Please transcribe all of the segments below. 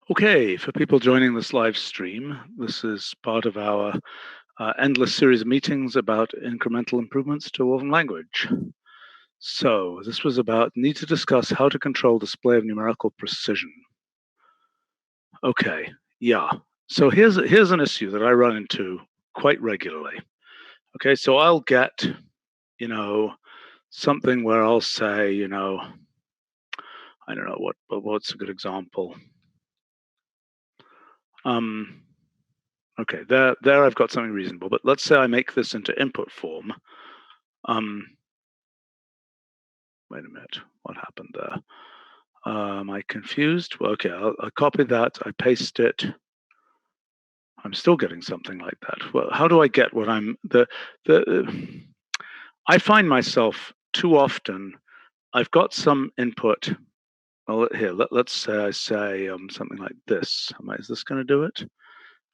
Okay, for people joining this live stream, this is part of our endless series of meetings about incremental improvements to Wolfram Language. So this was about need to discuss how to control display of numerical precision. Okay, yeah. So here's an issue that I run into quite regularly. Okay, so I'll get, something where I'll say, I don't know what's a good example. Okay, there I've got something reasonable, but let's say I make this into input form. Wait a minute, what happened there? Am I confused? Well, okay, I'll copy that, I paste it. I'm still getting something like that. Well, how do I get what I'm, I find myself too often, I've got some input. Well, here, let's say I say something like this. Is this going to do it?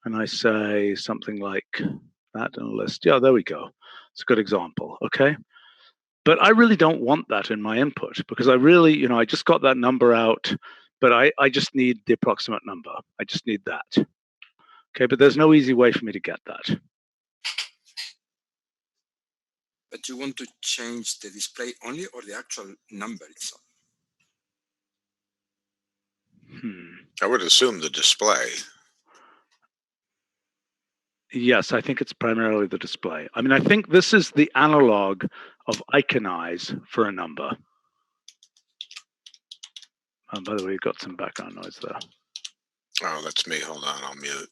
And I say something like that in a list. Yeah, there we go. It's a good example, okay? But I really don't want that in my input because I really, I just got that number out, but I just need the approximate number. I just need that. Okay, but there's no easy way for me to get that. But you want to change the display only or the actual number itself? I would assume the display. Yes, I think it's primarily the display. I mean, I think this is the analog of iconize for a number. By the way, you've got some background noise there. Oh, that's me. Hold on, I'll mute.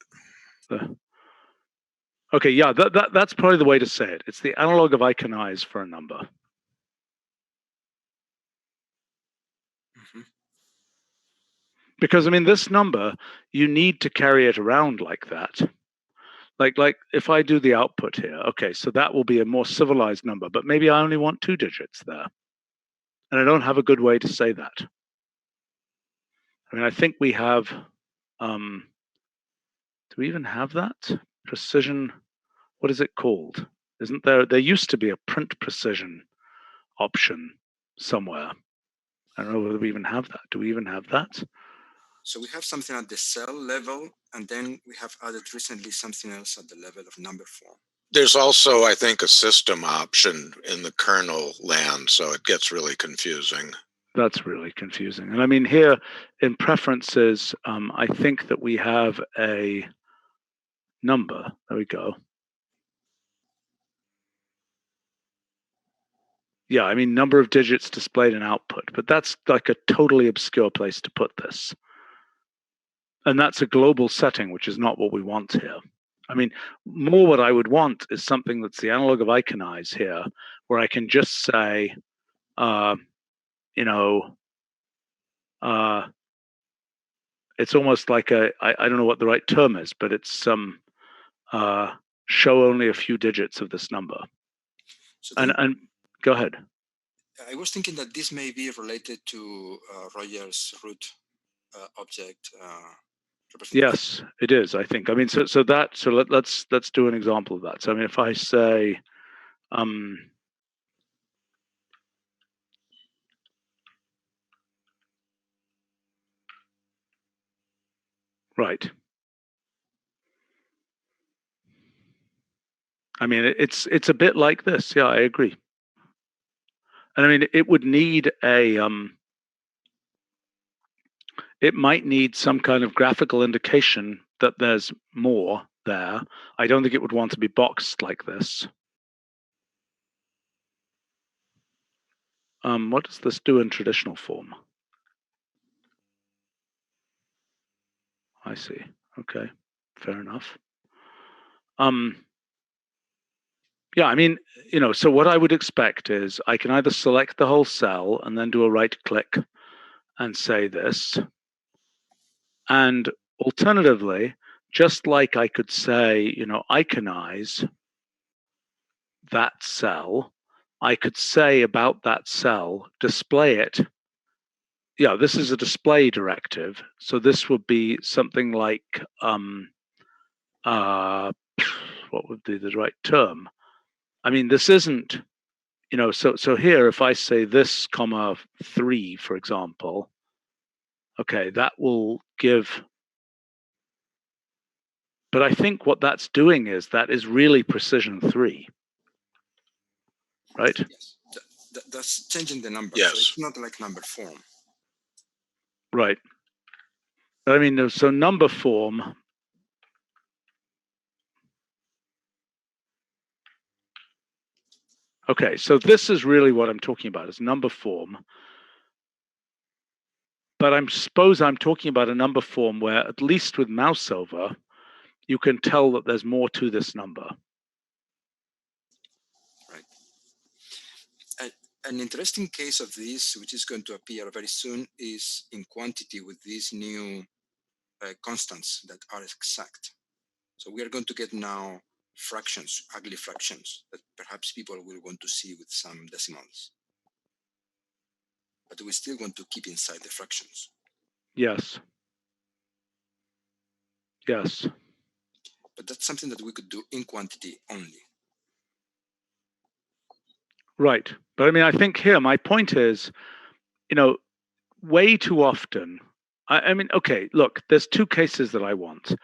Okay, yeah, that's probably the way to say it. It's the analog of iconize for a number. Mm-hmm. Because, I mean, this number, you need to carry it around like that. Like if I do the output here, okay, so that will be a more civilized number, but maybe I only want 2 digits there. And I don't have a good way to say that. I mean, I think we have, do we even have that? Precision, what is it called? Isn't there used to be a print precision option somewhere. I don't know whether we even have that. Do we even have that? So we have something at the cell level, and then we have added recently something else at the level of number form. There's also, I think, a system option in the kernel land, so it gets really confusing. That's really confusing. And I mean, here in preferences, I think that we have a number. There we go. Yeah, I mean, number of digits displayed in output, but that's like a totally obscure place to put this. And that's a global setting, which is not what we want here. I mean, more what I would want is something that's the analog of iconize here, where I can just say, it's almost like I don't know what the right term is, but it's some show only a few digits of this number. So and go ahead. I was thinking that this may be related to Rogers root object. Yes, it is. I think. I mean, so let's do an example of that. So I mean, if I say, right. I mean, it's a bit like this. Yeah, I agree. And I mean, it would need a it might need some kind of graphical indication that there's more there. I don't think it would want to be boxed like this. What does this do in traditional form? I see. Okay, fair enough. Yeah, I mean, so what I would expect is I can either select the whole cell and then do a right click and say this. And alternatively, just like I could say, iconize that cell, I could say about that cell, display it. Yeah, this is a display directive. So this would be something like, what would be the right term? I mean, this isn't, so here, if I say this, 3, for example, okay, that will give But I think what that's doing is that is really precision 3, right? Yes, that's changing the number. Yes. So it's not like number form. Right. I mean, so number form. Okay, so this is really what I'm talking about, is number form. But I suppose I'm talking about a number form where, at least with mouse over, you can tell that there's more to this number. Right. An interesting case of this, which is going to appear very soon, is in quantity with these new constants that are exact. So we are going to get now fractions, ugly fractions, that perhaps people will want to see with some decimals. But we still want to keep inside the fractions. Yes. Yes. But that's something that we could do in quantity only. Right. But I mean, I think here my point is, way too often, I mean, okay, look, there's 2 cases that I want.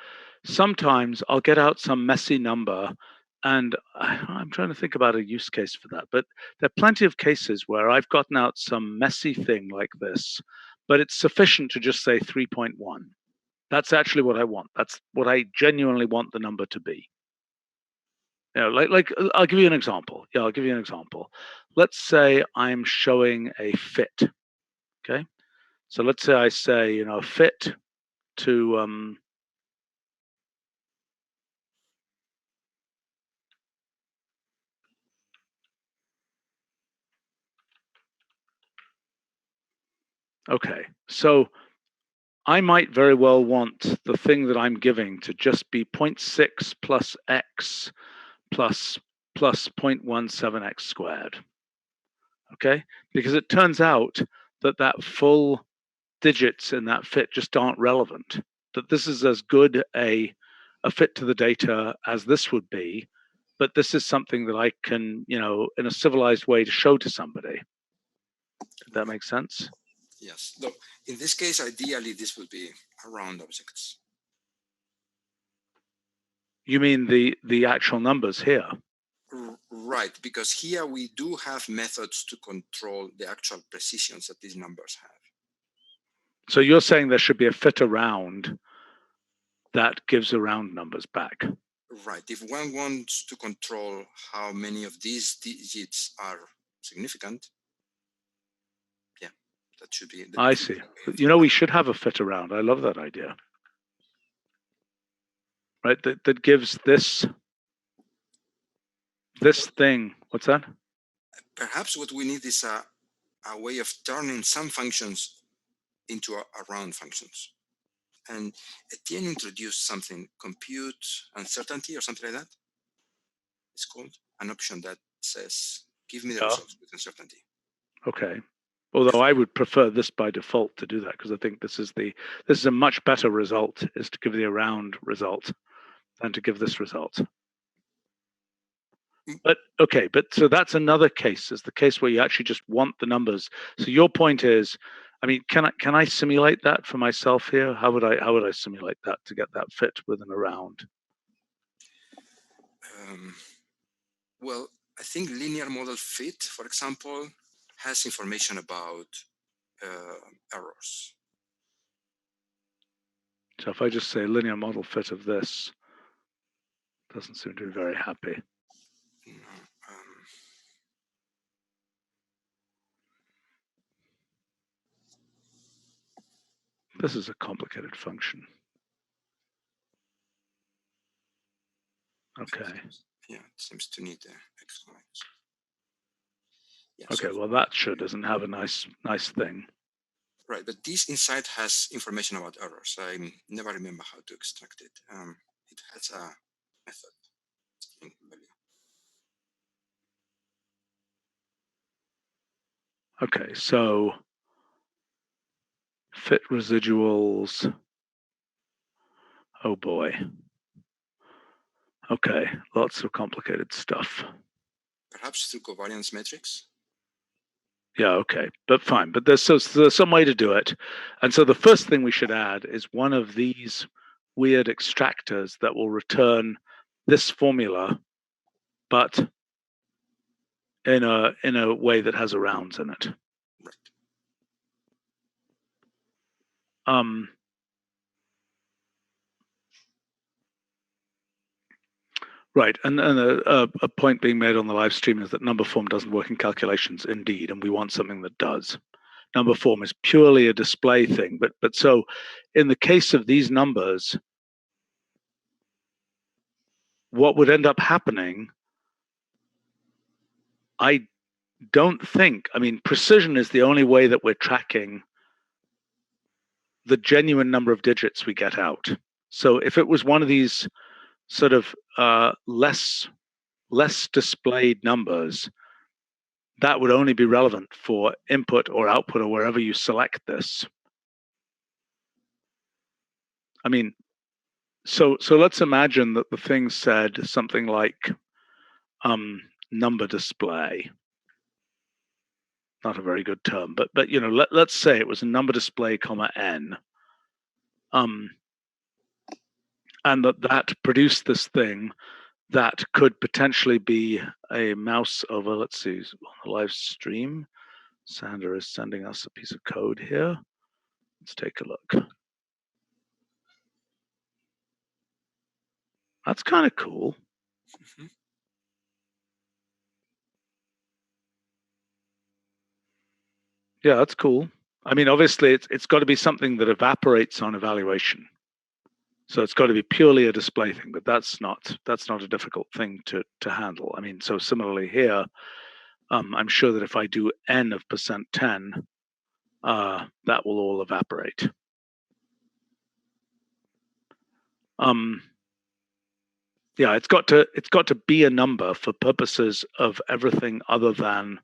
Sometimes I'll get out some messy number, and I'm trying to think about a use case for that. But there are plenty of cases where I've gotten out some messy thing like this, but it's sufficient to just say 3.1. That's actually what I want. That's what I genuinely want the number to be. Like I'll give you an example. Yeah, I'll give you an example. Let's say I'm showing a fit. Okay. So let's say I say, fit to okay. So I might very well want the thing that I'm giving to just be 0.6 plus x plus 0.17x squared. Okay? Because it turns out that full digits in that fit just aren't relevant. That this is as good a fit to the data as this would be, but this is something that I can, in a civilized way to show to somebody. Does that make sense? Yes. Though in this case, ideally, this would be around objects. You mean the actual numbers here? Right, because here we do have methods to control the actual precisions that these numbers have. So you're saying there should be a fit around that gives around numbers back. Right. If one wants to control how many of these digits are significant, yeah, that should be. I see. We should have a fit around. I love that idea. Right, that gives this thing. What's that? Perhaps what we need is a way of turning some functions into around functions. And Etienne introduced something, compute uncertainty or something like that. It's called an option that says, give me the results with uncertainty. Okay. Although I would prefer this by default to do that, because I think this is a much better result, is to give the around result than to give this result. But okay, so that's another case, is the case where you actually just want the numbers. So your point is, I mean, can I simulate that for myself here? How would I simulate that to get that fit with an around? Well, I think linear model fit, for example, has information about errors. So if I just say linear model fit of this, doesn't seem to be very happy. This is a complicated function. Okay. Yeah, it seems to need exponents. Yeah, okay, well that sure doesn't have a nice thing. Right, but this inside has information about errors. I never remember how to extract it. It has a method. Okay, so fit residuals. Oh boy. Okay, lots of complicated stuff. Perhaps through covariance metrics? Yeah, okay, but fine. But there's some way to do it. And so the first thing we should add is one of these weird extractors that will return this formula, but in a way that has a rounds in it. Right. Right, and a point being made on the live stream is that number form doesn't work in calculations, indeed, and we want something that does. Number form is purely a display thing, but so in the case of these numbers, what would end up happening, I don't think, I mean, precision is the only way that we're tracking the genuine number of digits we get out. So if it was one of these sort of less displayed numbers, that would only be relevant for input or output or wherever you select this. I mean, so let's imagine that the thing said something like number display. Not a very good term, but you know, let's say it was a number display, comma n, and that produced this thing that could potentially be a mouse over. Let's see, on the live stream, Sandra is sending us a piece of code here. Let's take a look. That's kind of cool. Mm-hmm. Yeah, that's cool. I mean, obviously, it's got to be something that evaporates on evaluation. So it's got to be purely a display thing, but that's not a difficult thing to handle. I mean, so similarly here, I'm sure that if I do n of %10, that will all evaporate. Yeah, it's got to be a number for purposes of everything other than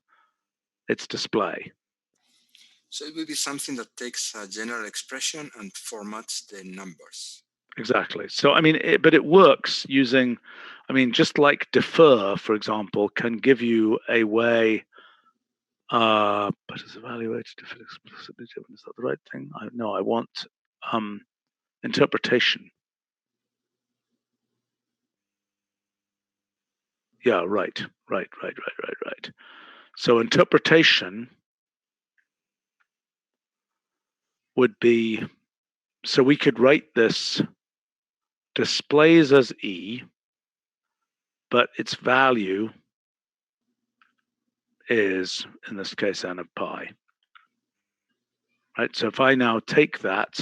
its display. So it will be something that takes a general expression and formats the numbers. Exactly. So, I mean, but it works using, I mean, just like defer, for example, can give you a way, but it's evaluated if it explicitly given. Is that the right thing? No, I want interpretation. Yeah, right. So interpretation would be, so we could write this displays as E, but its value is, in this case, n of pi. Right, so if I now take that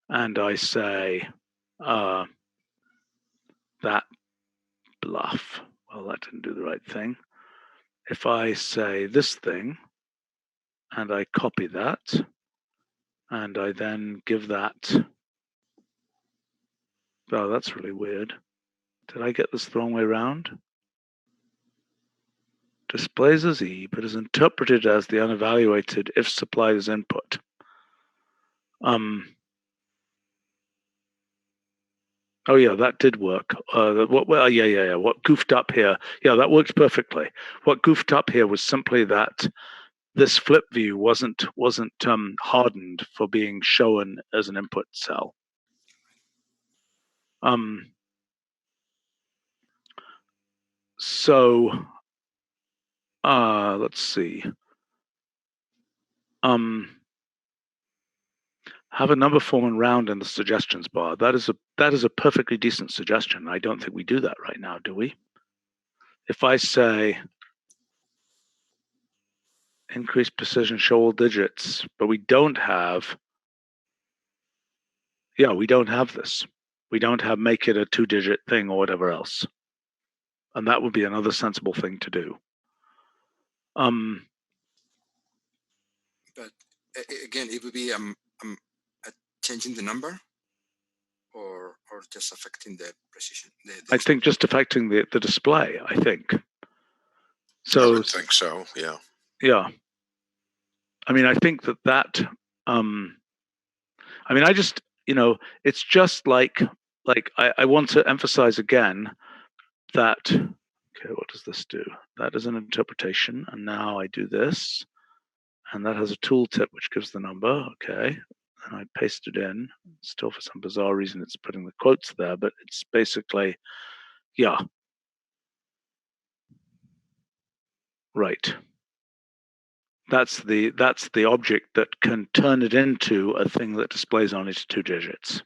and I say that bluff, well, that didn't do the right thing. If I say this thing and I copy that and I then give that, oh, that's really weird. Did I get this the wrong way around? Displays as E, but is interpreted as the unevaluated if supplied as input. Oh yeah, that did work. Yeah. What goofed up here? Yeah, that works perfectly. What goofed up here was simply that this flip view wasn't hardened for being shown as an input cell. So let's see. Have a number form and round in the suggestions bar. That is a perfectly decent suggestion. I don't think we do that right now, do we? If I say increase precision, show all digits, but we don't have, we don't have this. We don't have make it a 2-digit thing or whatever else. And that would be another sensible thing to do. But again, it would be changing the number or just affecting the precision. I think just affecting the display, I think. So I would think so, yeah. Yeah. I mean, I think that I mean, I just, it's just like I want to emphasize again that, okay, what does this do? That is an interpretation. And now I do this. And that has a tooltip, which gives the number. Okay. and I paste it in. Still, for some bizarre reason, it's putting the quotes there, but it's basically, yeah. Right. That's the object that can turn it into a thing that displays only 2 digits.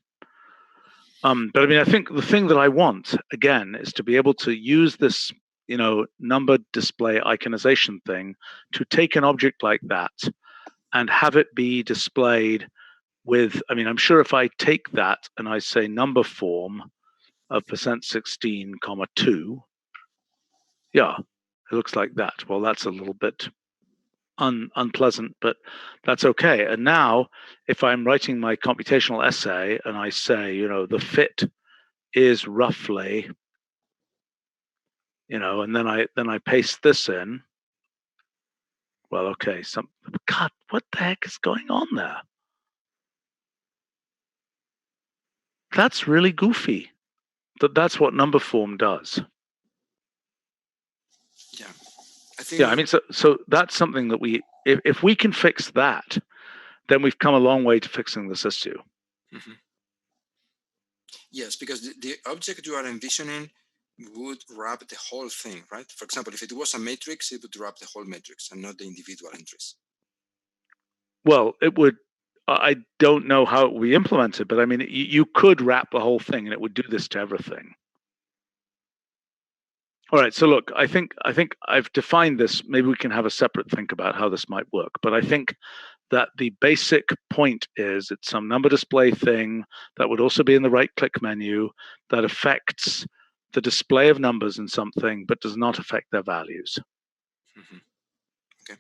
But I mean, I think the thing that I want, again, is to be able to use this, number display iconization thing to take an object like that and have it be displayed with, I mean, I'm sure if I take that and I say number form of %16, 2, yeah, it looks like that. Well, that's a little bit unpleasant, but that's okay. And now, if I'm writing my computational essay and I say, the fit is roughly, and then I paste this in. Well, okay, God, what the heck is going on there? That's really goofy. That's what number form does. Yeah, I think. Yeah, I mean, so that's something that if we can fix that, then we've come a long way to fixing this issue. Mm-hmm. Yes, because the object you are envisioning would wrap the whole thing, right? For example, if it was a matrix, it would wrap the whole matrix and not the individual entries. Well, it would. I don't know how it would be implemented, but I mean, you could wrap the whole thing, and it would do this to everything. All right. So look, I think I've defined this. Maybe we can have a separate think about how this might work. But I think that the basic point is it's some number display thing that would also be in the right-click menu that affects the display of numbers in something, but does not affect their values. Mm-hmm. Okay.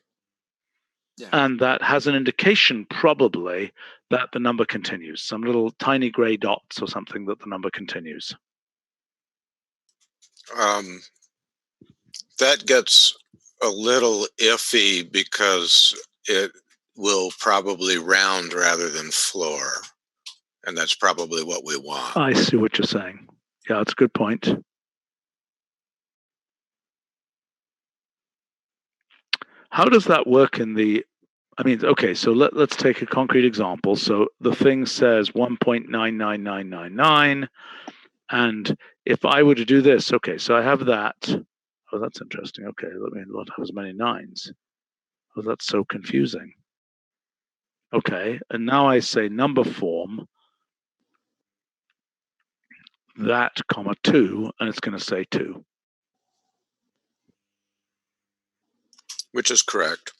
Yeah. And that has an indication, probably, that the number continues. Some little tiny gray dots or something that the number continues. That gets a little iffy because it will probably round rather than floor. And that's probably what we want. I see what you're saying. Yeah, that's a good point. How does that work in the, I mean, okay, so let's take a concrete example. So the thing says 1.99999, and if I were to do this, okay, so I have that. Oh, that's interesting. Okay, let me not have as many nines. Oh, that's so confusing. Okay, and now I say number form, that, 2, and it's going to say 2. Which is correct.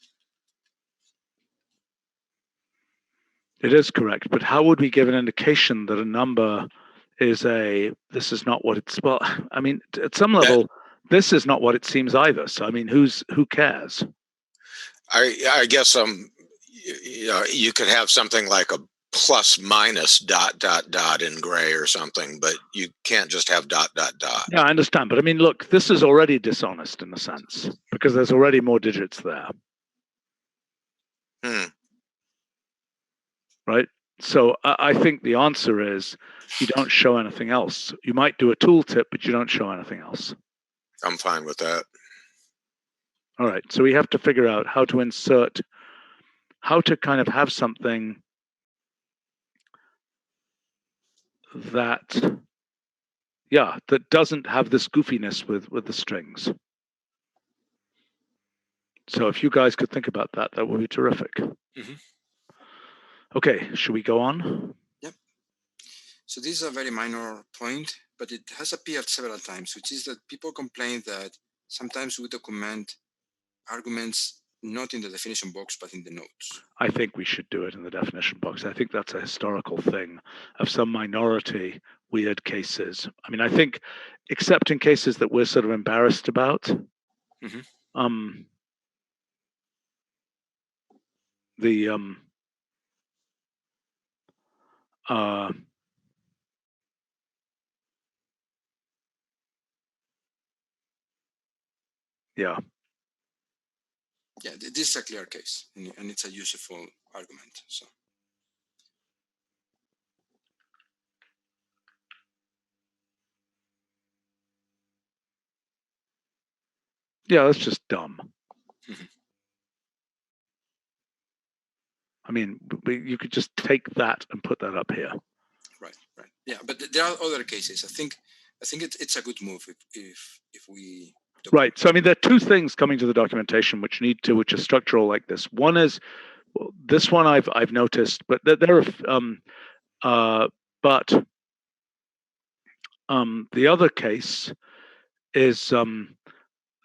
It is correct, but how would we give an indication that a number is this is not what it's, well, I mean, at some level, this is not what it seems either. So, I mean, who cares? I guess you could have something like a plus minus ... in gray or something, but you can't just have ... Yeah, I understand. But I mean, look, this is already dishonest in a sense because there's already more digits there. Right? So I think the answer is you don't show anything else. You might do a tooltip, but you don't show anything else. I'm fine with that. All right. So we have to figure out how to insert, how to kind of have something that, yeah, that doesn't have this goofiness with the strings. So if you guys could think about that, that would be terrific. Mm-hmm. Okay, should we go on? Yep. So this is a very minor point, but it has appeared several times, which is that people complain that sometimes we document arguments not in the definition box, but in the notes. I think we should do it in the definition box. I think that's a historical thing of some minority weird cases. I mean, I think, except in cases that we're sort of embarrassed about, Mm-hmm. Yeah. Yeah, this is a clear case, and it's a useful argument. So. Yeah, that's just dumb. Mm-hmm. I mean, you could just take that and put that up here. Right. Yeah, but there are other cases. I think it's a good move if we. Right. So I mean, there are two things coming to the documentation which are structural like this. One is this one I've noticed, but there are the other case is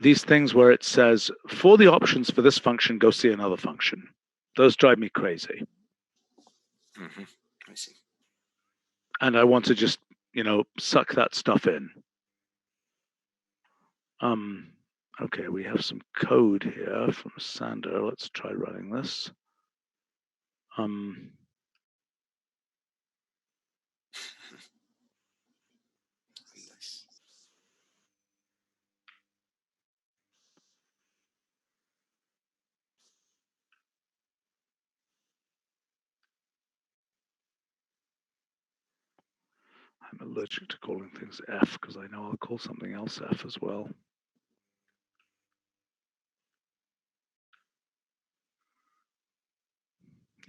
these things where it says for the options for this function, go see another function. Those drive me crazy. Mm-hmm. I see. And I want to just, suck that stuff in. Okay, we have some code here from Sander. Let's try running this. I'm allergic to calling things F because I know I'll call something else F as well.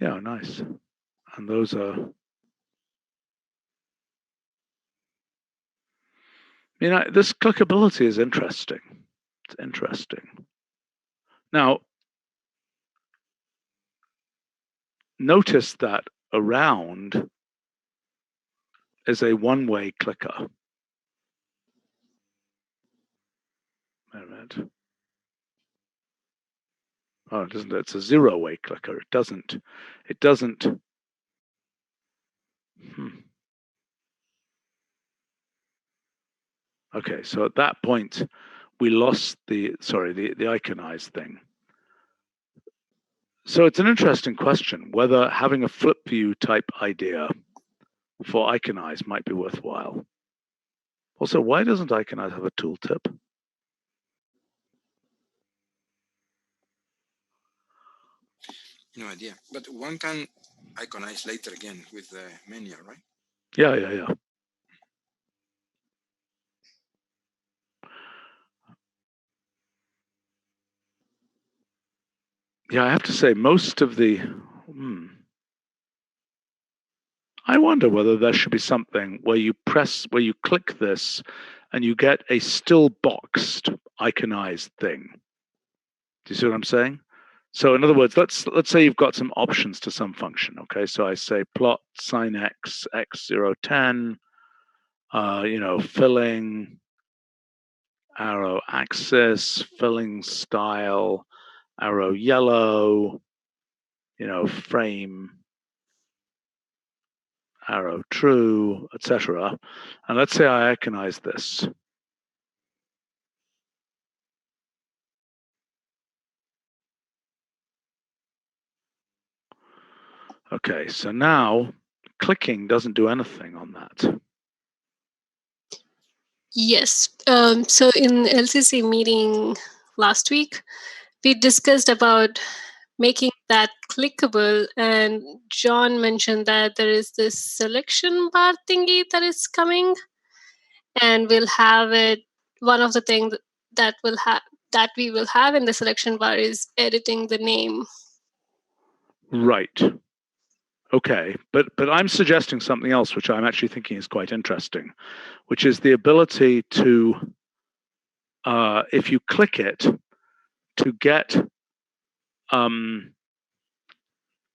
Yeah, nice. And those are, this clickability is interesting. It's interesting. Now, notice that around is a one-way clicker. Wait a minute. Oh, it doesn't. It's a zero-way clicker. It doesn't. Okay, so at that point, we lost the iconized thing. So it's an interesting question whether having a flip view type idea for iconize might be worthwhile. Also, why doesn't iconize have a tooltip? No idea, but one can iconize later again with the menu, right? Yeah. Yeah, I have to say, most of the. I wonder whether there should be something where you click this, and you get a still boxed iconized thing. Do you see what I'm saying? So in other words, let's say you've got some options to some function. Okay, so I say plot sin x 010, filling, arrow axis, filling style, arrow yellow, frame, arrow true, etc. And let's say I iconize this. Okay, so now clicking doesn't do anything on that. Yes. So in LCC meeting last week, we discussed about making that clickable, and John mentioned that there is this selection bar thingy that is coming, and we'll have it. One of the things that we will have in the selection bar is editing the name. Right. Okay, but I'm suggesting something else, which I'm actually thinking is quite interesting, which is the ability to, if you click it, to get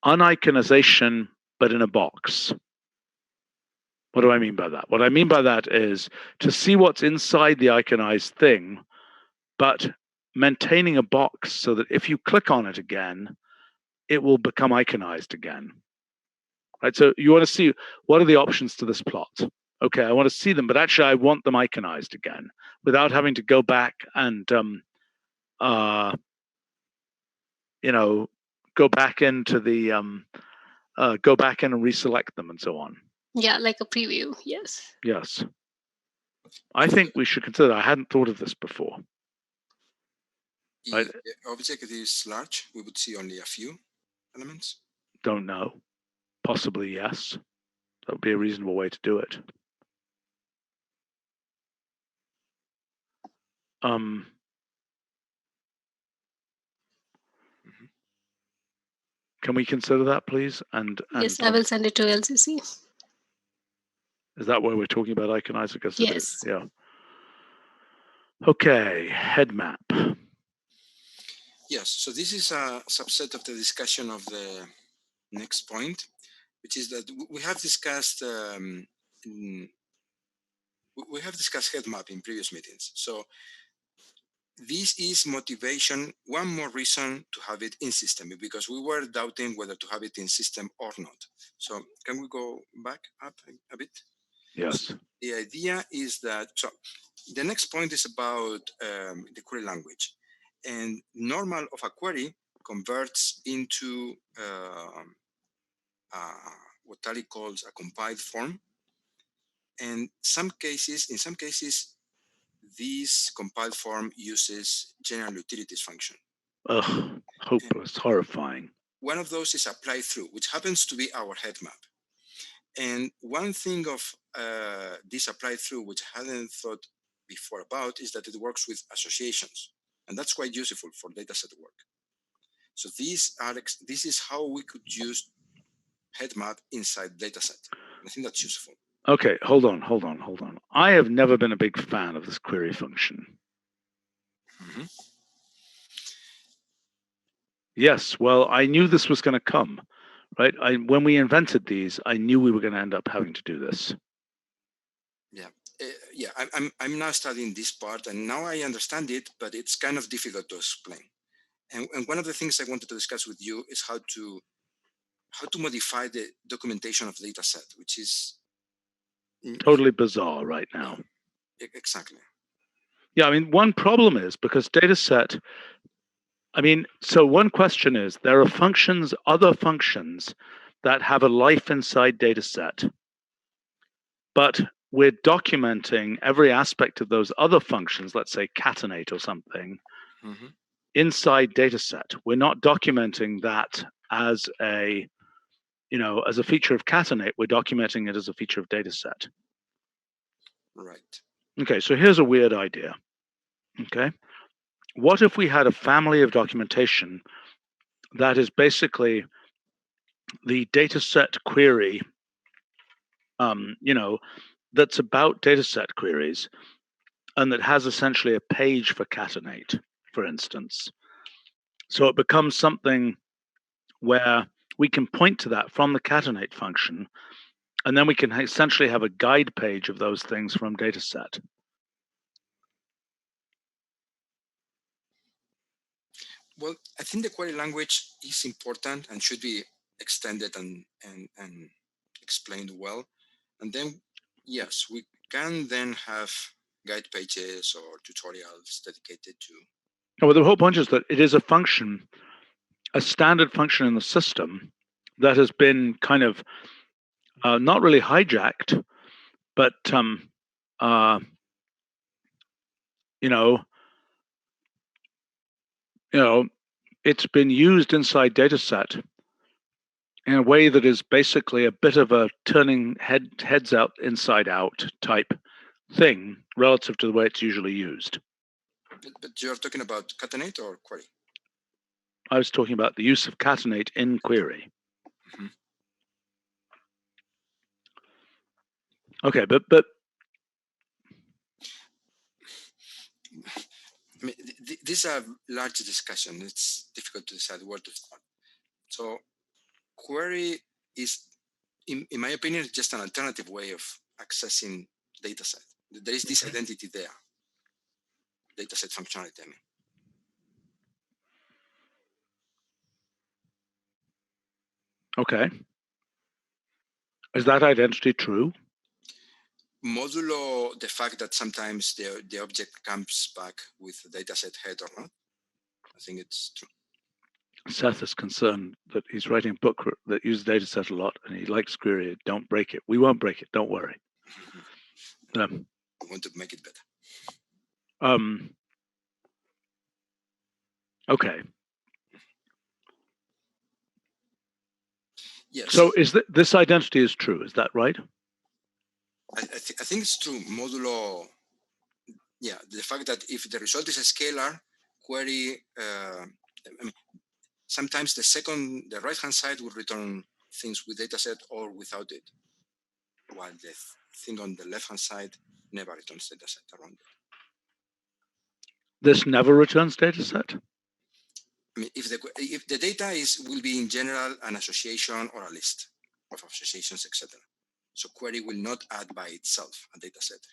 uniconization, but in a box. What do I mean by that? What I mean by that is to see what's inside the iconized thing, but maintaining a box so that if you click on it again, it will become iconized again. Right? So you want to see what are the options to this plot. Okay, I want to see them, but actually I want them iconized again without having to go back and go back into the go back in and reselect them and so on. Yeah, like a preview. Yes. Yes. I think we should consider. I hadn't thought of this before. If the object is large, we would see only a few elements. Don't know. Possibly yes. That would be a reasonable way to do it. Can we consider that, please? And Yes, I will send it to LCC. Is that what we're talking about, Iconize? I guess it is. Yes. Yeah. Okay, head map. Yes, so this is a subset of the discussion of the next point, which is that we have discussed head map in previous meetings. So this is motivation, one more reason to have it in system, because we were doubting whether to have it in system or not. So can we go back up a bit? Yes. So the idea is that, so the next point is about the query language. And normal of a query converts into what Tally calls a compiled form. And in some cases, this compiled form uses general utilities function. Ugh, hopeless, horrifying. One of those is apply through, which happens to be our head map. And one thing of this apply through, which I hadn't thought before about, is that it works with associations. And that's quite useful for dataset work. So this is how we could use head map inside dataset. I think that's useful. Okay, hold on. I have never been a big fan of this query function. Mm-hmm. Yes, well, I knew this was going to come, right? When we invented these, I knew we were going to end up having to do this. Yeah, I'm now studying this part, and now I understand it, but it's kind of difficult to explain. And one of the things I wanted to discuss with you is how to modify the documentation of the dataset, which is totally bizarre right now. Exactly. Yeah, I mean, one problem is because dataset, so one question is, there are other functions that have a life inside dataset, but we're documenting every aspect of those other functions, let's say catenate or something, mm-hmm. inside dataset. We're not documenting that as a feature of catenate. We're documenting it as a feature of dataset. Right. Okay, so here's a weird idea. Okay, what if we had a family of documentation that is basically the dataset query, that's about dataset queries, and that has essentially a page for catenate, for instance. So it becomes something where we can point to that from the catenate function, and then we can essentially have a guide page of those things from dataset. Well, I think the query language is important and should be extended and explained well. And then, yes, we can then have guide pages or tutorials dedicated to. Well, the whole point is that it is a function, a standard function in the system that has been kind of not really hijacked, but it's been used inside dataset in a way that is basically a bit of a turning heads out inside out type thing relative to the way it's usually used. But you're talking about catenate or query? I was talking about the use of catenate in query. Mm-hmm. Okay, but I mean, this is a large discussion. It's difficult to decide where to start. So query is, in my opinion, just an alternative way of accessing dataset. There is this identity there, dataset functionality, I mean. Okay. Is that identity true? Modulo the fact that sometimes the object comes back with the dataset head or not. I think it's true. Seth is concerned that he's writing a book that uses dataset a lot and he likes query. Don't break it. We won't break it. Don't worry. I want to make it better. Okay. Yes. So is this identity is true? Is that right? I think it's true. Modulo, the fact that if the result is a scalar, query, sometimes the right-hand side will return things with dataset or without it, while the thing on the left-hand side never returns dataset around it. This never returns dataset? I mean, if the data will be in general an association or a list of associations, etc. So query will not add by itself a dataset.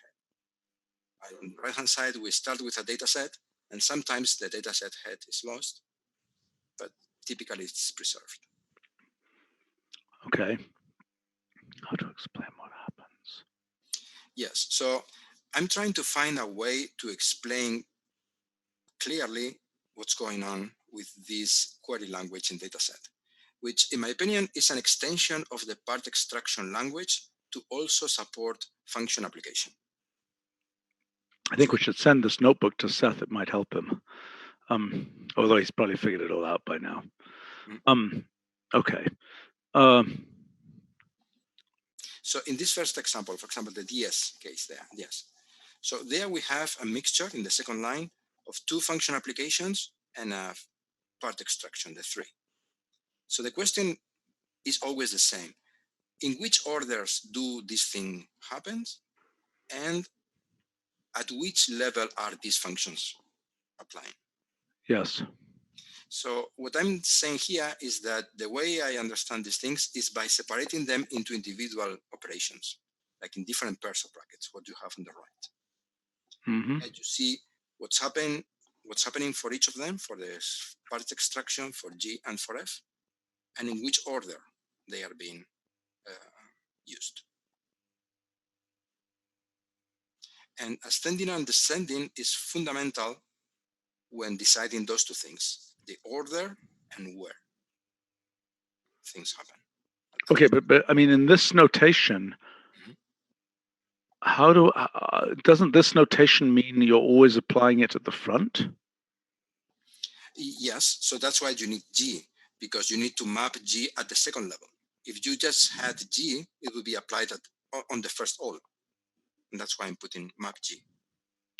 On the right-hand side, we start with a dataset, and sometimes the dataset head is lost, but typically it's preserved. Okay. How to explain what happens? Yes, so I'm trying to find a way to explain clearly what's going on with this query language in dataset, which in my opinion is an extension of the part extraction language to also support function application. I think we should send this notebook to Seth. It might help him. Although he's probably figured it all out by now. Okay. So in this first example, for example, the DS case there, yes. So there we have a mixture in the second line of two function applications and a part extraction, the three. So the question is always the same. In which orders do this thing happen? And at which level are these functions applying? Yes. So what I'm saying here is that the way I understand these things is by separating them into individual operations, like in different pairs of brackets, what you have on the right. Mm-hmm. And you see what's happening for each of them, for the part extraction, for G and for F, and in which order they are being used. And ascending and descending is fundamental when deciding those two things, the order and where things happen. Okay, but I mean, in this notation, doesn't this notation mean you're always applying it at the front? Yes, so that's why you need G, because you need to map G at the second level. If you just had G, it would be applied on the first all. And that's why I'm putting map G.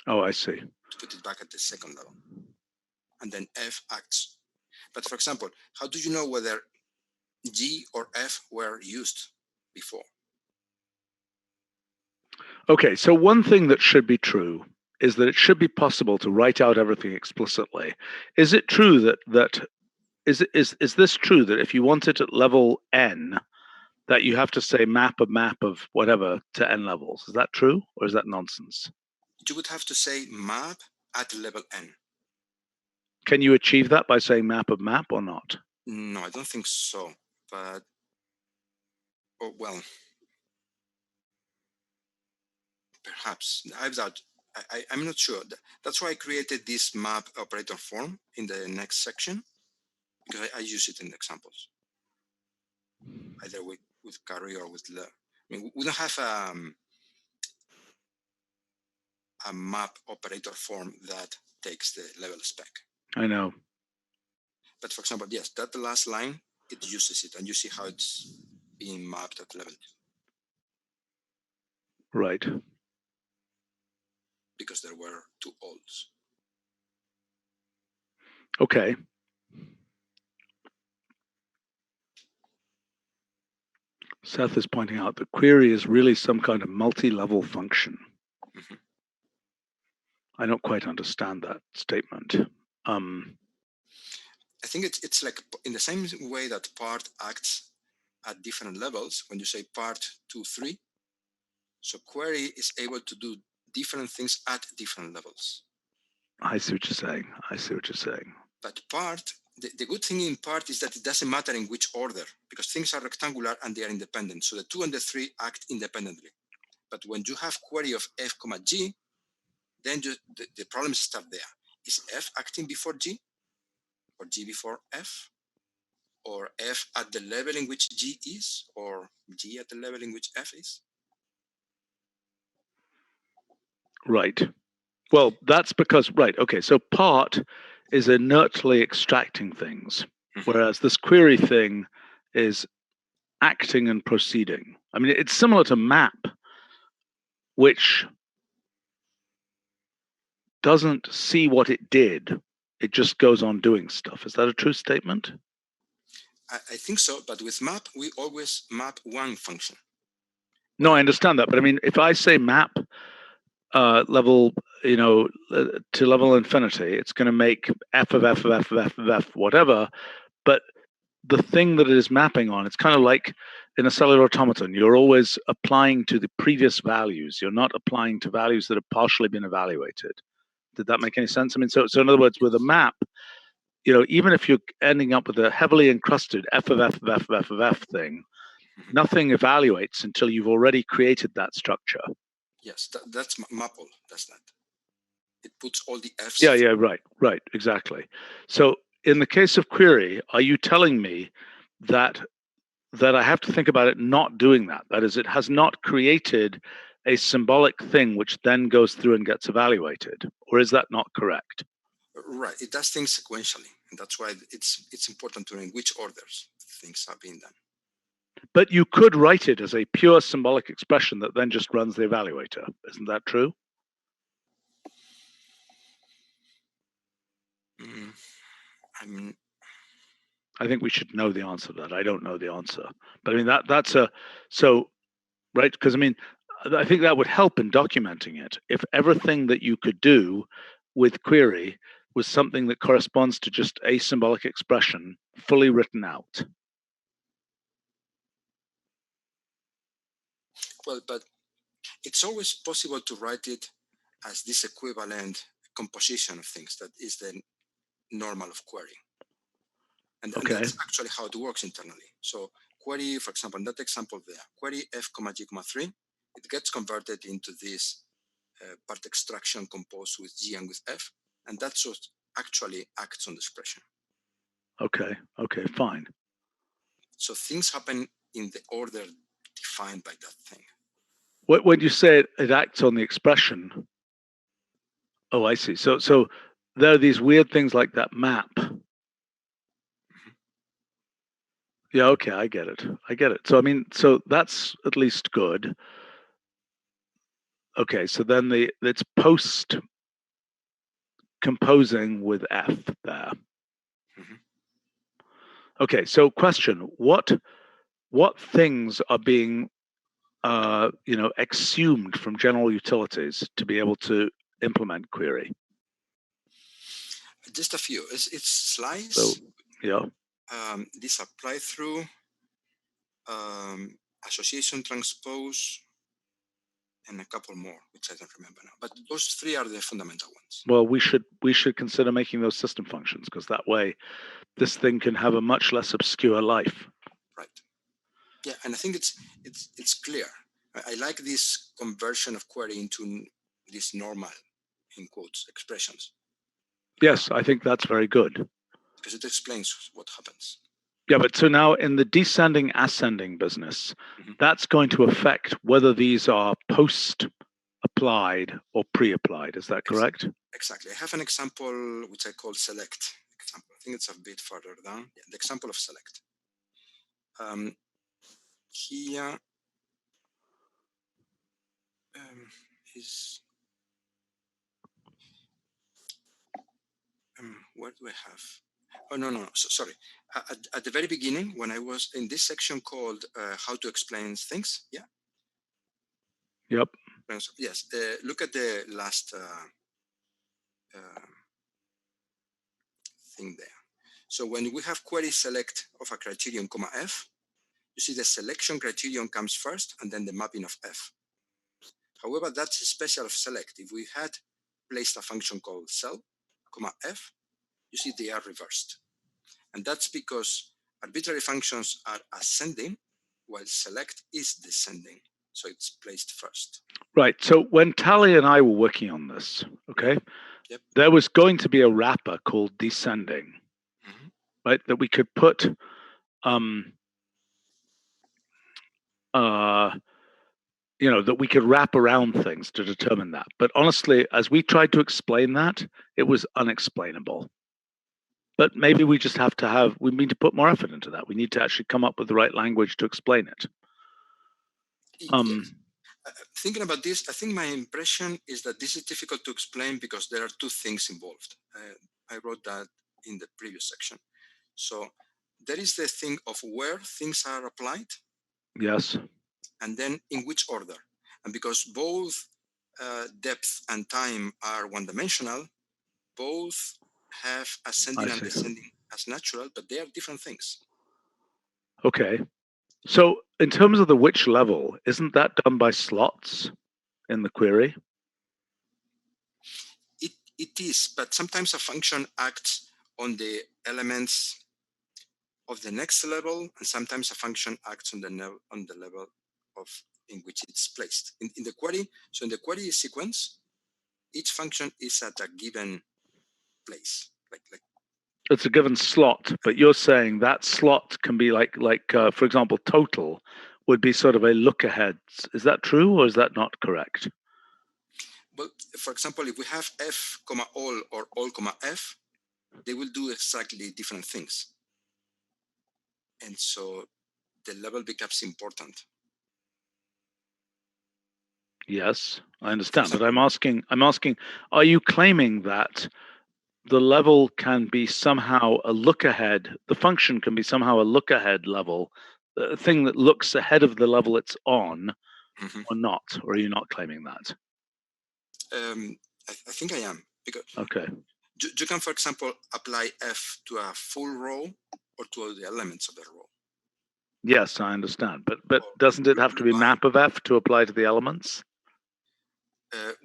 Oh, I see. To put it back at the second level. And then F acts. But for example, how do you know whether G or F were used before? Okay, so one thing that should be true is that it should be possible to write out everything explicitly. Is it true is this true that if you want it at level n, that you have to say map of whatever to n levels? Is that true, or is that nonsense? You would have to say map at level n. Can you achieve that by saying map or not? No, I don't think so. But well, perhaps. I'm not sure. That's why I created this map operator form in the next section, because I use it in examples, either with carry or with I mean, we don't have a map operator form that takes the level spec. I know. But for example, yes, that the last line, it uses it, and you see how it's being mapped at level 2. Right. Because there were two olds. Okay. Seth is pointing out that query is really some kind of multi-level function. Mm-hmm. I don't quite understand that statement. I think it's like in the same way that part acts at different levels. When you say part 2, 3, so query is able to do different things at different levels. I see what you're saying. But part, the good thing in part is that it doesn't matter in which order, because things are rectangular and they are independent. So the 2 and the 3 act independently. But when you have query of F, G, then the problems start there. Is F acting before G? Or G before F? Or F at the level in which G is? Or G at the level in which F is? Right. Well, that's because, right, okay, so part is inertly extracting things, whereas this query thing is acting and proceeding. I mean, it's similar to map, which doesn't see what it did. It just goes on doing stuff. Is that a true statement? I think so, but with map, we always map one function. No, I understand that, but I mean, if I say map level, to level infinity, it's going to make f of f of f of f of f, whatever. But the thing that it is mapping on, it's kind of like in a cellular automaton, you're always applying to the previous values. You're not applying to values that have partially been evaluated. Did that make any sense? I mean, so in other words, with a map, even if you're ending up with a heavily encrusted f of f of f of f of f thing, nothing evaluates until you've already created that structure. Yes, that's Maple does that. It puts all the f's. Yeah, right, exactly. So in the case of query, are you telling me that I have to think about it not doing that? That is, it has not created a symbolic thing which then goes through and gets evaluated, or is that not correct? Right, it does things sequentially, and that's why it's important to know in which orders things are being done. But you could write it as a pure symbolic expression that then just runs the evaluator. Isn't that true? I think we should know the answer to that. I don't know the answer, but I mean that's right, because I mean I think that would help in documenting it if everything that you could do with query was something that corresponds to just a symbolic expression fully written out. Well, but it's always possible to write it as this equivalent composition of things that is the normal of query. And that's actually how it works internally. So query, for example, in that example there, query f, g, 3, it gets converted into this part extraction composed with g and with f, and that's what actually acts on the expression. Okay, fine. So things happen in the order defined by that thing. When you say it acts on the expression, oh, I see. So there are these weird things like that map. Yeah, okay, I get it. So I mean, so that's at least good. Okay, so then it's post composing with F there. Okay, so question: what things are being exhumed from general utilities to be able to implement query? Just a few. It's slice. So yeah. This apply through, association transpose, and a couple more, which I don't remember now. But those three are the fundamental ones. Well, we should consider making those system functions, because that way this thing can have a much less obscure life. Right. Yeah, and I think it's clear. I like this conversion of query into these normal, in quotes, expressions. Yes, I think that's very good. Because it explains what happens. Yeah, but so now in the descending ascending business, that's going to affect whether these are post-applied or pre-applied. Is that correct? Exactly. I have an example which I call select example. I think it's a bit further down. Yeah, the example of select. Here is what do I have? Oh, no. So, sorry. At the very beginning, when I was in this section called how to explain things, yeah? Yep. Yes. Look at the last thing there. So when we have query select of a criterion, comma f, you see the selection criterion comes first and then the mapping of f. However, that's special of select. If we had placed a function called cell, comma f, you see they are reversed. And that's because arbitrary functions are ascending while select is descending. So it's placed first. Right. So when Tali and I were working on this, okay, there was going to be a wrapper called descending, right, that we could put that we could wrap around things to determine that. But honestly, as we tried to explain that, it was unexplainable. But maybe we just we need to put more effort into that. We need to actually come up with the right language to explain it. Yes. Thinking about this, I think my impression is that this is difficult to explain because there are two things involved. I wrote that in the previous section. So there is the thing of where things are applied, Yes. and then in which order. And because both depth and time are one-dimensional, both have ascending I and see. descending as natural, but they are different things. Okay. So in terms of the which level, isn't that done by slots in the query? It is, but sometimes a function acts on the elements of the next level, and sometimes a function acts on the level of in which it's placed in the query. So in the query sequence, each function is at a given place, like It's a given slot, but you're saying that slot can be like for example, total would be sort of a look ahead. Is that true, or is that not correct? well, for example, if we have f comma all or all comma f, they will do exactly different things, and so the level becomes important. Yes, I For understand, but example, I'm asking, are you claiming that the level can be somehow a look ahead, the function can be somehow a look ahead level, a thing that looks ahead of the level it's on, or not? Or are you not claiming that? I think I am, because Okay. you can, for example, apply f to a full row or to all the elements of the row. Yes, I understand, but Or doesn't it have to be line. map of f to apply to the elements?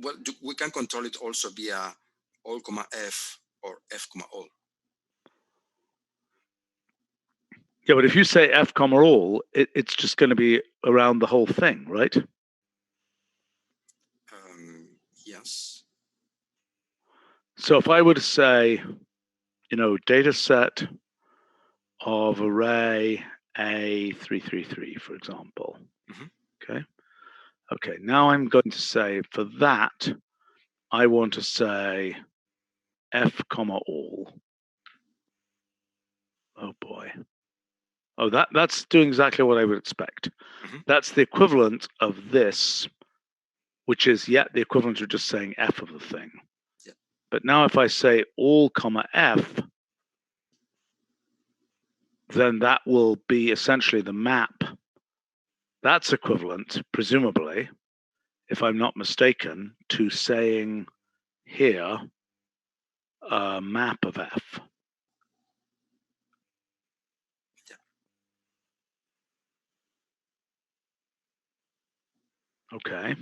Well, we can control it also via all comma f or f comma all. Yeah, but if you say f comma all, it's just going to be around the whole thing, right? Yes. So if I were to say, data set of array A333, for example. Mm-hmm. Okay, now I'm going to say for that, I want to say f comma all. Oh boy. Oh, that's doing exactly what I would expect. Mm-hmm. That's the equivalent of this, which is yet the equivalent of just saying f of the thing. Yeah. But now if I say all comma f, then that will be essentially the map. That's equivalent, presumably, if I'm not mistaken, to saying here a map of f. Yeah. Okay.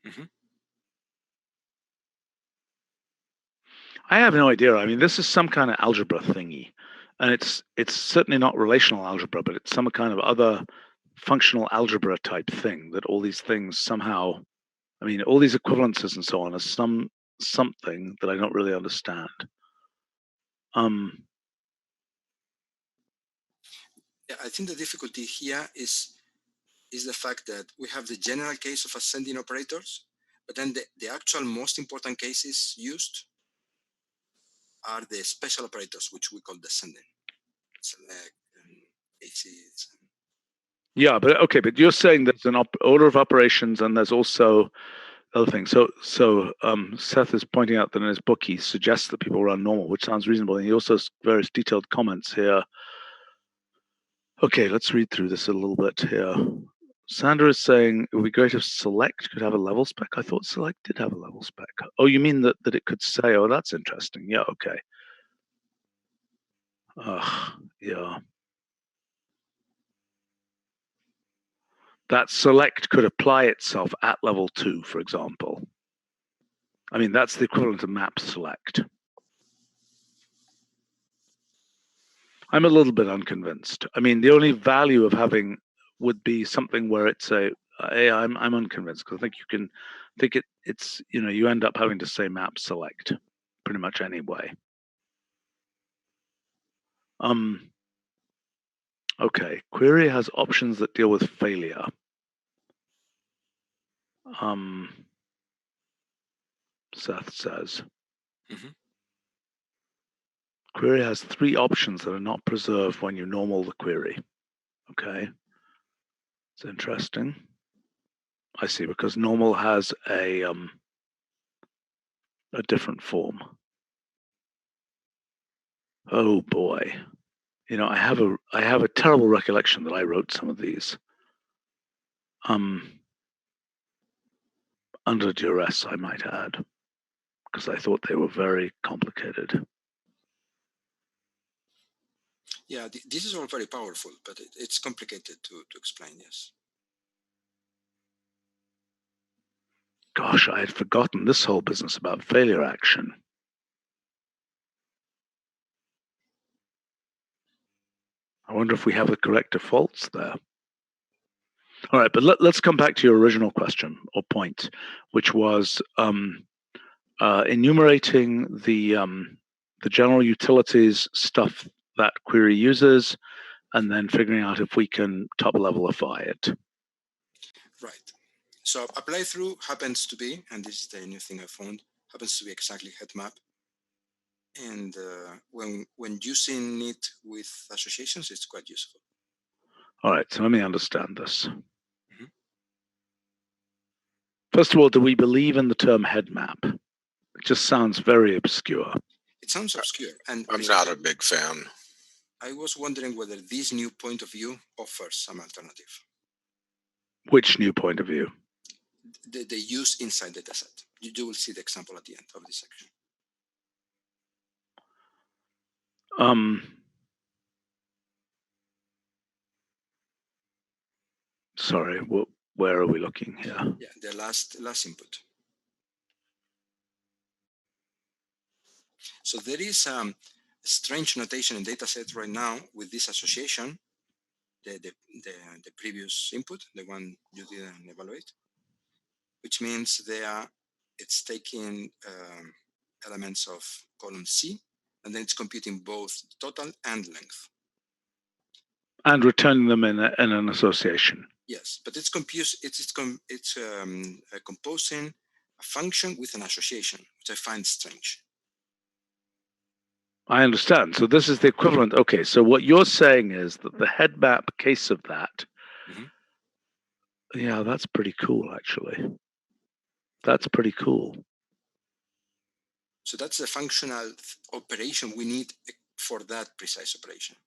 Mm-hmm. I have no idea. I mean, this is some kind of algebra thingy, and it's certainly not relational algebra, but it's some kind of other functional algebra type thing that all these things somehow, I mean, all these equivalences and so on are something that I don't really understand. Yeah, I think the difficulty here is the fact that we have the general case of ascending operators, but then the actual most important cases used are the special operators, which we call descending. Select and cases. Yeah, but you're saying there's an order of operations, and there's also other things. So Seth is pointing out that in his book he suggests that people run normal, which sounds reasonable. And he also has various detailed comments here. Okay, let's read through this a little bit here. Sandra is saying it would be great if select could have a level spec. I thought select did have a level spec. Oh, you mean that it could say, oh, that's interesting. Yeah, okay. Yeah. That select could apply itself at level 2, for example. I mean, that's the equivalent of map select. I'm a little bit unconvinced. I mean, the only value of having would be something where it's I'm unconvinced, because I think it's you end up having to say map select pretty much anyway. Okay, query has options that deal with failure. Seth says. Mm-hmm. Query has 3 options that are not preserved when you normal the query. Okay, it's interesting. I see, because normal has a different form. Oh boy, I have I have a terrible recollection that I wrote some of these under duress, I might add, because I thought they were very complicated. Yeah, this is all very powerful, but it's complicated to explain, yes. Gosh, I had forgotten this whole business about failure action. I wonder if we have the correct defaults there. All right, but let's come back to your original question or point, which was enumerating the general utilities stuff that query uses, and then figuring out if we can top-levelify it. Right. So apply through happens to be, and this is the new thing I found, happens to be exactly head map. And when using it with associations, it's quite useful. All right, so let me understand this. First of all, do we believe in the term head map? It just sounds very obscure. It sounds obscure. And I'm not a big fan. I was wondering whether this new point of view offers some alternative. Which new point of view? The use inside the dataset. You will see the example at the end of this section. Sorry, where are we looking here? Yeah, the last input. So there is strange notation in dataset right now with this association, the previous input, the one you didn't evaluate, which means it's taking elements of column C, and then it's computing both total and length. And returning them in an association. Yes, but it's composing a function with an association, which I find strange. I understand. So this is the equivalent. Okay, so what you're saying is that the head map case of that, yeah, that's pretty cool, actually. That's pretty cool. So that's the functional operation we need for that precise operation.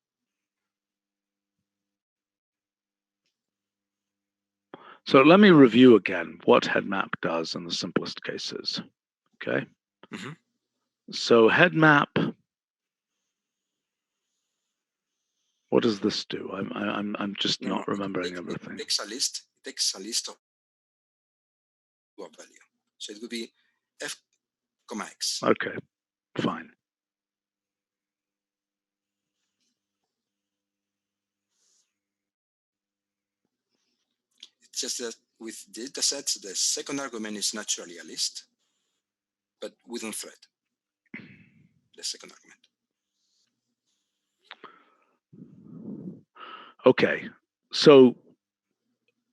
So let me review again what head map does in the simplest cases. Okay. So head map. What does this do? I'm just not remembering everything. It takes a list. It takes a list of value. So it would be f, x. Okay, fine. It's just that with data sets, the second argument is naturally a list, but we don't thread the second argument. Okay, so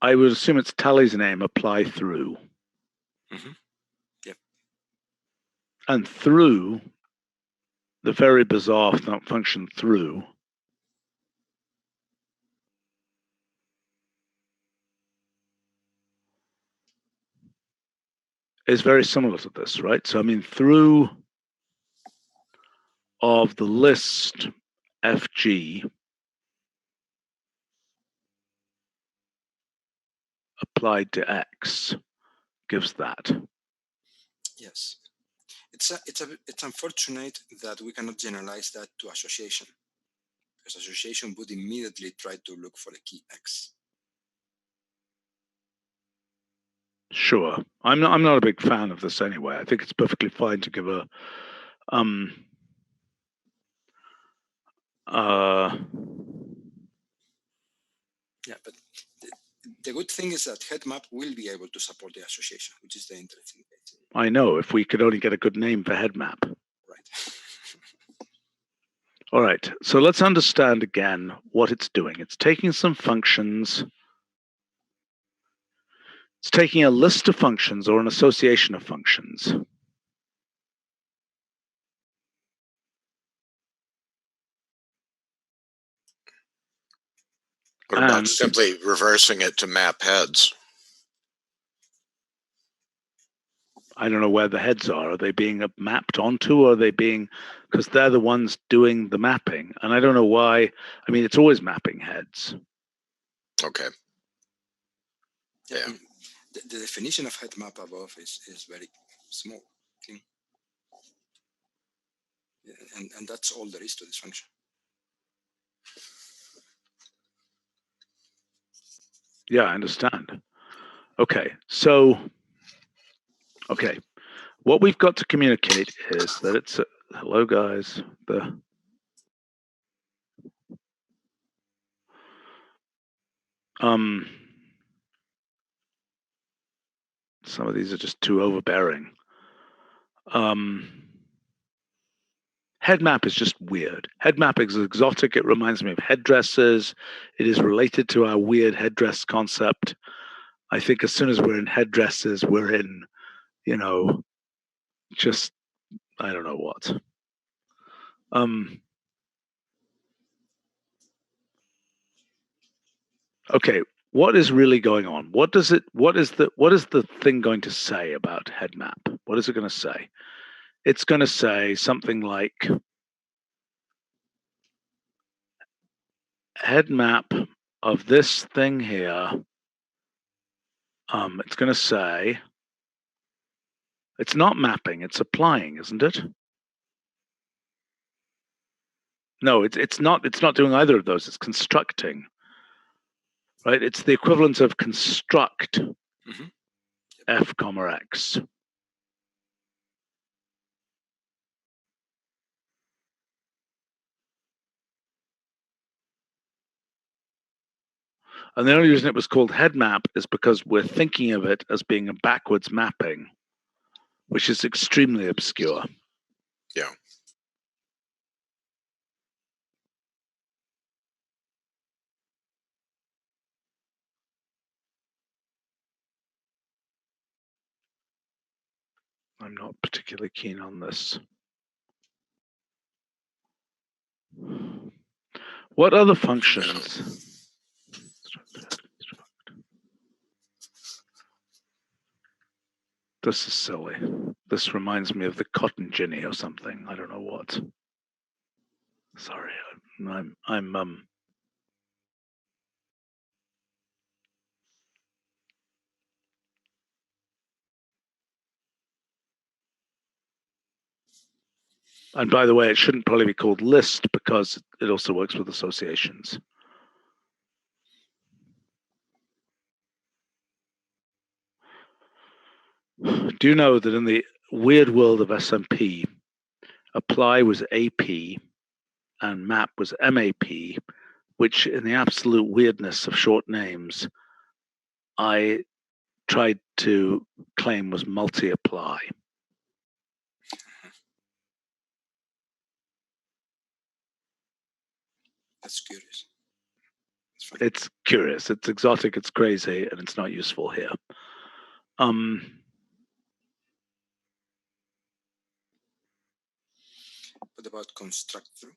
I would assume it's Tally's name, apply through. Yep. And through, the very bizarre function through, is very similar to this, right? So I mean, through of the list FG applied to X gives that. Yes. It's unfortunate that we cannot generalize that to association, because association would immediately try to look for a key X. Sure, I'm not a big fan of this anyway. I think it's perfectly fine to give a yeah, but the good thing is that head map will be able to support the association, which is the interesting thing. I know, if we could only get a good name for head map. Right. All right, so let's understand again what it's doing. It's taking some functions. It's taking a list of functions or an association of functions. What about simply reversing it to map heads? I don't know where the heads are. Are they being mapped onto, or are they being, because they're the ones doing the mapping? And I don't know why. I mean, it's always mapping heads. Okay. Yeah. The definition of head map above is very small. Okay? Yeah, and that's all there is to this function. Yeah, I understand. Okay, so, okay. What we've got to communicate is that it's, hello guys, some of these are just too overbearing. Head map is just weird. Head map is exotic. It reminds me of headdresses. It is related to our weird headdress concept. I think as soon as we're in headdresses, we're in, just, I don't know what. Okay, what is really going on? What is the thing going to say about head map? What is it going to say? It's going to say something like head map of this thing here. It's going to say, it's not mapping, it's applying, isn't it? No, it's not doing either of those. It's constructing, right? It's the equivalent of construct f comma x. And the only reason it was called head map is because we're thinking of it as being a backwards mapping, which is extremely obscure. Yeah. I'm not particularly keen on this. What other functions? This is silly. This reminds me of the cotton ginny or something. I don't know what. Sorry, I'm And by the way, it shouldn't probably be called list because it also works with associations. Do you know that in the weird world of SMP, apply was AP and map was MAP, which in the absolute weirdness of short names, I tried to claim was multi-apply. That's curious. It's curious, it's exotic, it's crazy, and it's not useful here. What about construct through?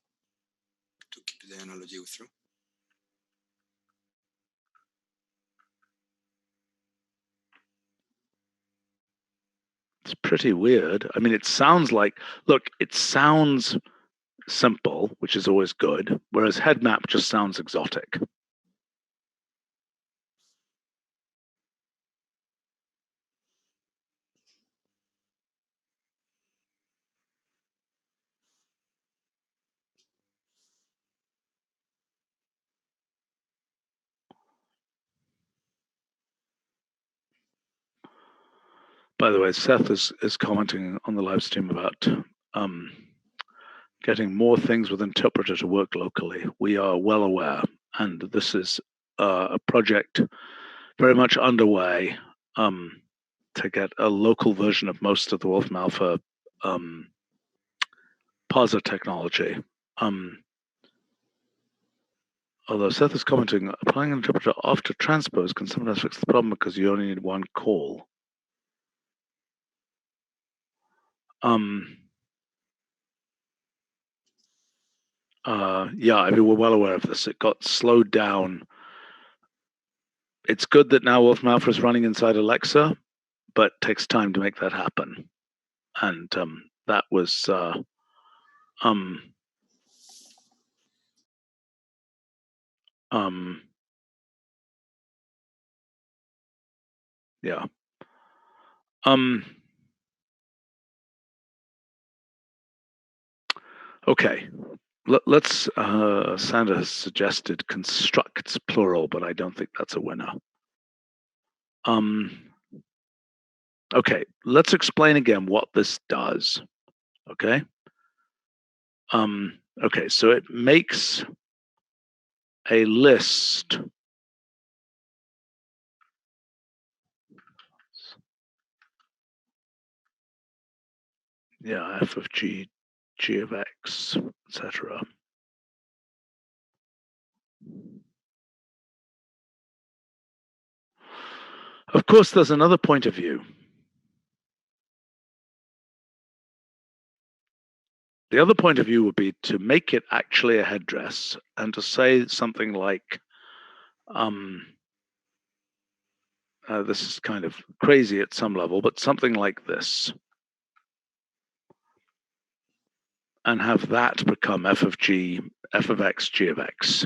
To keep the analogy with through? It's pretty weird. I mean, it sounds like, look, it sounds simple, which is always good, whereas head map just sounds exotic. By the way, Seth is commenting on the live stream about getting more things with interpreter to work locally. We are well aware, and this is a project very much underway to get a local version of most of the Wolfram Alpha parser technology. Although Seth is commenting, applying an interpreter after transpose can sometimes fix the problem because you only need one call. Yeah, I mean, we're well aware of this. It got slowed down. It's good that now Wolfram Alpha is running inside Alexa, but takes time to make that happen. And that was yeah. Okay. Let's. Sandra has suggested constructs plural, but I don't think that's a winner. Okay. Let's explain again what this does. Okay. Okay. So it makes a list. Yeah, f of g, g of x, etc. Of course, there's another point of view. The other point of view would be to make it actually a headdress and to say something like, this is kind of crazy at some level, but something like this. And have that become f of g, f of x, g of x.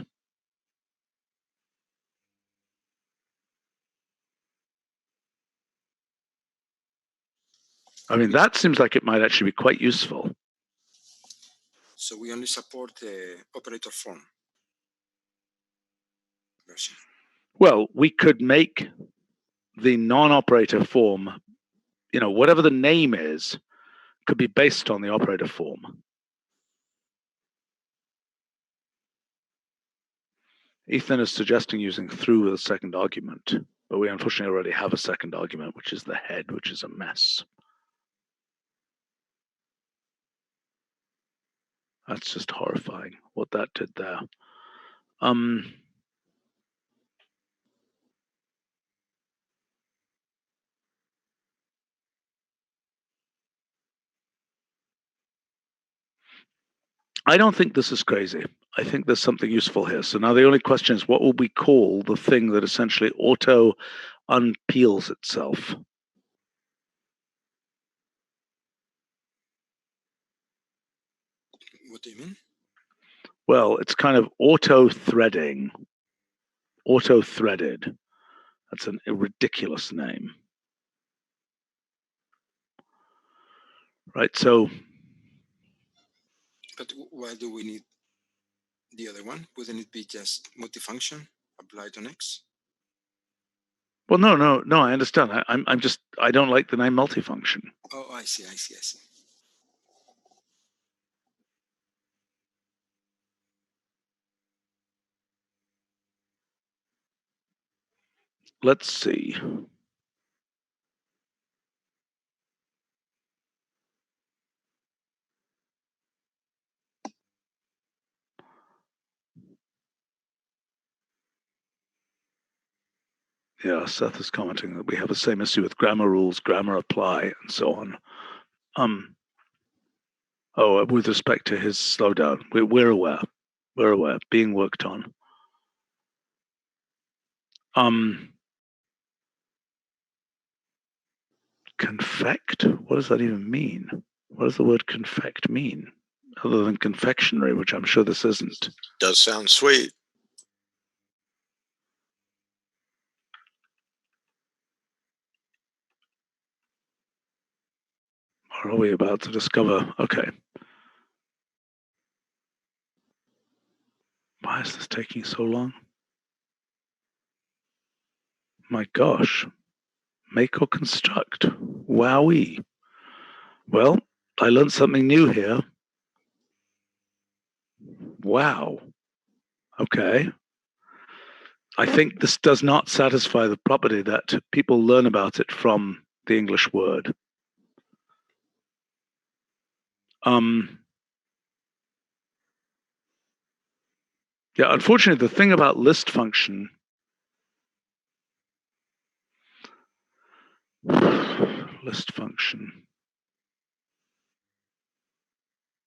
I mean, that seems like it might actually be quite useful. So we only support the operator form version. Well, we could make the non-operator form, whatever the name is, could be based on the operator form. Ethan is suggesting using through with a second argument, but we unfortunately already have a second argument, which is the head, which is a mess. That's just horrifying what that did there. I don't think this is crazy. I think there's something useful here. So now the only question is, what will we call the thing that essentially auto unpeels itself? What do you mean? Well, it's kind of auto-threading, auto-threaded. That's a ridiculous name. Right, so... But why do we need the other one? Wouldn't it be just multifunction applied on X? Well, no, I understand. I don't like the name multifunction. Oh, I see. Let's see. Yeah, Seth is commenting that we have the same issue with grammar rules, grammar apply, and so on. With respect to his slowdown, we're aware. We're aware. Being worked on. Confect? What does that even mean? What does the word confect mean? Other than confectionery, which I'm sure this isn't. Does sound sweet. Or are we about to discover? Okay. Why is this taking so long? My gosh. Make or construct. Wowee. Well, I learned something new here. Wow. Okay. I think this does not satisfy the property that people learn about it from the English word. Yeah, unfortunately, the thing about list function,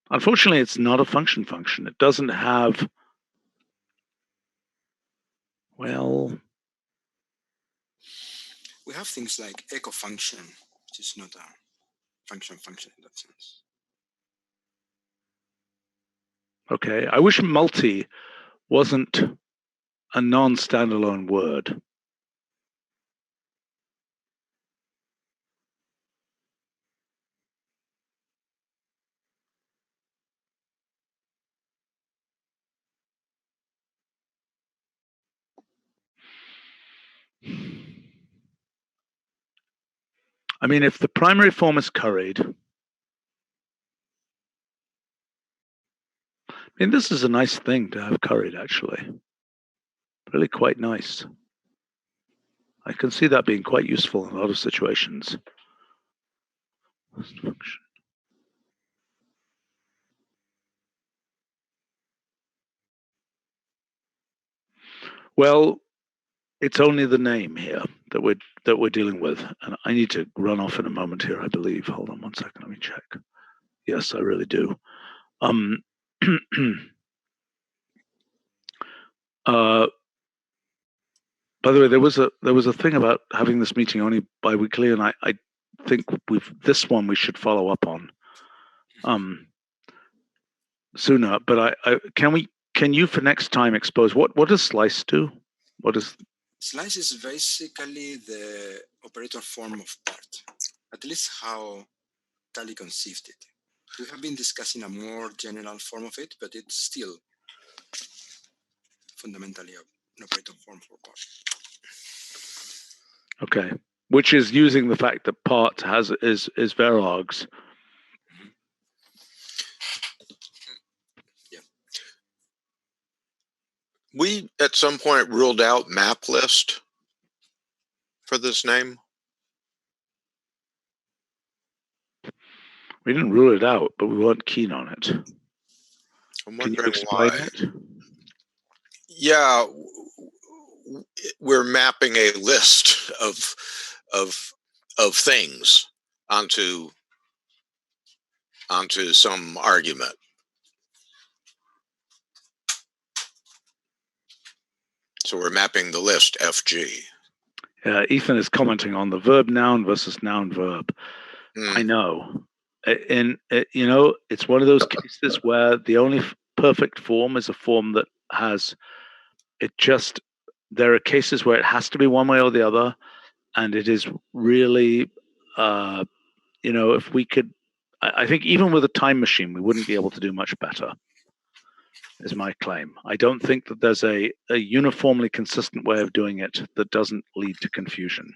unfortunately, it's not a function. It doesn't have, We we have things like echo function, which is not a function in that sense. Okay, I wish multi wasn't a non-standalone word. I mean, if the primary form is curried, I mean, this is a nice thing to have curried, actually. Really quite nice. I can see that being quite useful in a lot of situations. Well, it's only the name here that we're dealing with, and I need to run off in a moment here, I believe. Hold on one second, let me check. Yes, I really do. By the way, there was a thing about having this meeting only bi-weekly, and I think this one we should follow up on sooner. But can you for next time expose what does slice do? What is Slice is basically the operator form of part, at least how Tally conceived it. We have been discussing a more general form of it, but it's still fundamentally an operator form for part. Okay, which is using the fact that part is varargs. Yeah. We at some point ruled out map list for this name. We didn't rule it out, but we weren't keen on it. I'm Can you wondering explain why. it? Yeah, we're mapping a list of things onto some argument. So we're mapping the list FG. Ethan is commenting on the verb noun versus noun verb. I know. And it's one of those cases where the only perfect form is a form that has it just, there are cases where it has to be one way or the other. And it is really, if we could, I think even with a time machine, we wouldn't be able to do much better, is my claim. I don't think that there's a uniformly consistent way of doing it that doesn't lead to confusion.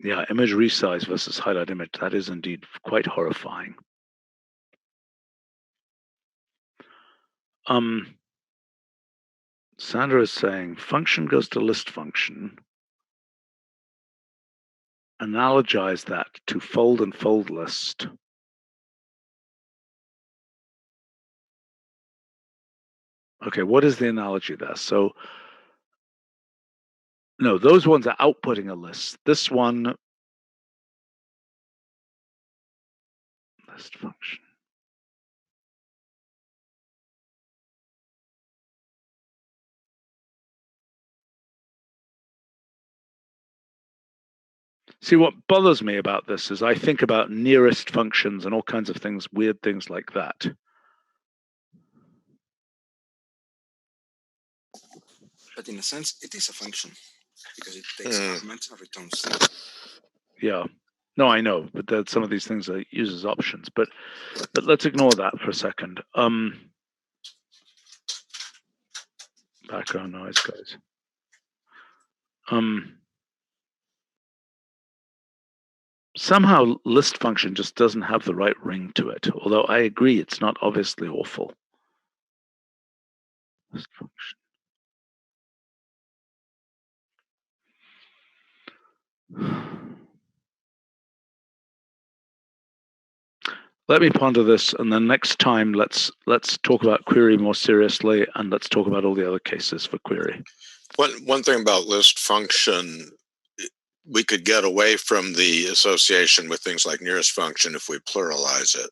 Yeah, image resize versus highlight image, that is indeed quite horrifying. Sandra is saying function goes to list function. Analogize that to fold and fold list. Okay, what is the analogy there? So, no, those ones are outputting a list. This one, list function. See, what bothers me about this is I think about nearest functions and all kinds of things, weird things like that. But in a sense, it is a function because it takes arguments and returns. Yeah. No, I know, but that some of these things are used as options. But let's ignore that for a second. Background noise, guys. Somehow list function just doesn't have the right ring to it, although I agree it's not obviously awful. List function. Let me ponder this, and then next time let's talk about query more seriously, and let's talk about all the other cases for query. One thing about list function, we could get away from the association with things like nearest function if we pluralize it.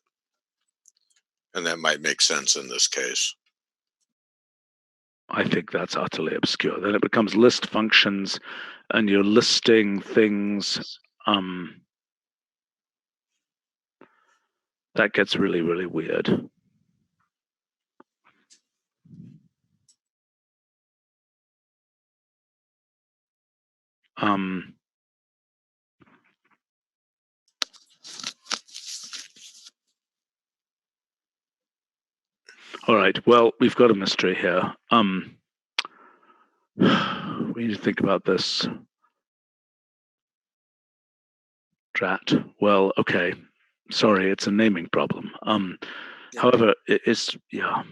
And that might make sense in this case. I think that's utterly obscure. Then it becomes list functions, and you're listing things. That gets really, really weird. All right. Well, we've got a mystery here. We need to think about this. Drat. Well, okay. Sorry, it's a naming problem. Yeah. However, it's yeah.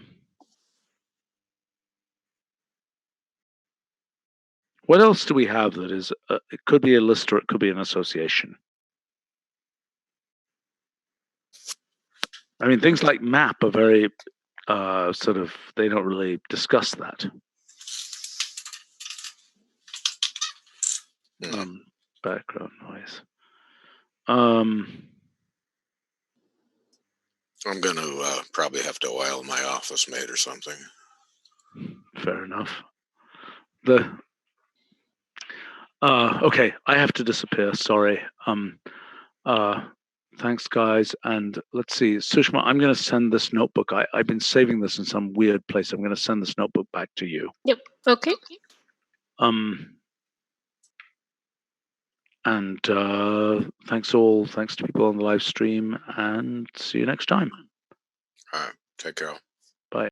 What else do we have that is? It could be a list or it could be an association. I mean, things like map are very sort of. They don't really discuss that. Background noise. I'm going to probably have to oil my office mate or something. Fair enough. Okay, I have to disappear. Sorry. Thanks, guys. And let's see, Sushma, I'm going to send this notebook. I've been saving this in some weird place. I'm going to send this notebook back to you. Yep. Okay. And thanks all. Thanks to people on the live stream, and see you next time. All right. Take care. Bye.